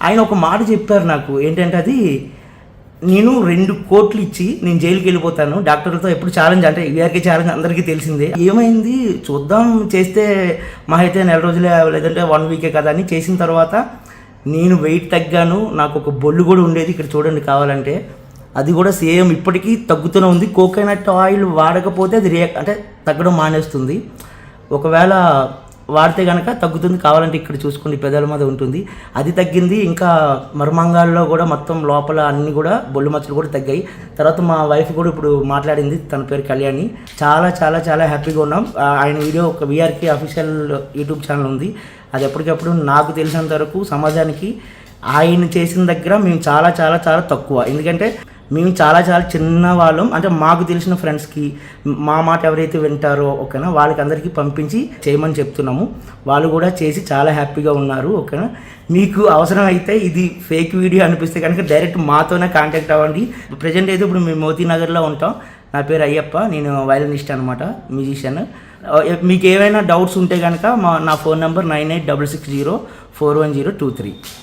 ఆయన ఒక మాట చెప్పారు నాకు, ఏంటంటే అది నేను 2 కోట్లు ఇచ్చి నేను జైలుకి వెళ్ళిపోతాను డాక్టర్లతో ఎప్పుడు ఛాలెంజ్, అంటే వీఆర్కే ఛాలెంజ్ అందరికీ తెలిసిందే, ఏమైంది చూద్దాం చేస్తే మా అయితే 4 రోజులే లేదంటే 1 వీకే కదా అని చేసిన తర్వాత నేను వెయిట్ తగ్గాను. నాకు ఒక బొల్లు కూడా ఉండేది, ఇక్కడ చూడండి కావాలంటే, అది కూడా సేమ్ ఇప్పటికీ తగ్గుతూనే ఉంది. కోకోనట్ ఆయిల్ వాడకపోతే అది అంటే తగ్గడం మానేస్తుంది, ఒకవేళ వాడితే కనుక తగ్గుతుంది. కావాలంటే ఇక్కడ చూసుకోండి పెదాల మీద ఉంటుంది, అది తగ్గింది. ఇంకా మర్మంగాల్లో కూడా మొత్తం లోపల అన్నీ కూడా బొల్లు మచ్చలు కూడా తగ్గాయి. తర్వాత మా వైఫ్ కూడా ఇప్పుడు మాట్లాడింది, తన పేరు కళ్యాణి. చాలా చాలా చాలా హ్యాపీగా ఉన్నాం. ఆయన వీడియో ఒక వీఆర్కే అఫీషియల్ యూట్యూబ్ ఛానల్ ఉంది, అది ఎప్పటికప్పుడు నాకు తెలిసినంత వరకు సమాజానికి ఆయన చేసిన దగ్గర మేము చాలా చాలా చాలా తక్కువ, ఎందుకంటే మేము చాలా చాలా చిన్న వాళ్ళం, అంటే మాకు తెలిసిన ఫ్రెండ్స్కి మా మాట ఎవరైతే వింటారో ఓకేనా వాళ్ళకి అందరికీ పంపించి చేయమని చెప్తున్నాము. వాళ్ళు కూడా చేసి చాలా హ్యాపీగా ఉన్నారు ఓకేనా. మీకు అవసరం అయితే ఇది ఫేక్ వీడియో అనిపిస్తే కనుక డైరెక్ట్ మాతోనే కాంటాక్ట్ అవ్వండి. ప్రజెంట్ అయితే ఇప్పుడు మేము మోతీనగర్లో ఉంటాం. నా పేరు అయ్యప్ప, నేను వయలినిస్ట్ అనమాట, మ్యూజిషియన్. మీకు ఏమైనా డౌట్స్ ఉంటే కనుక నా ఫోన్ నెంబర్ 9866041023.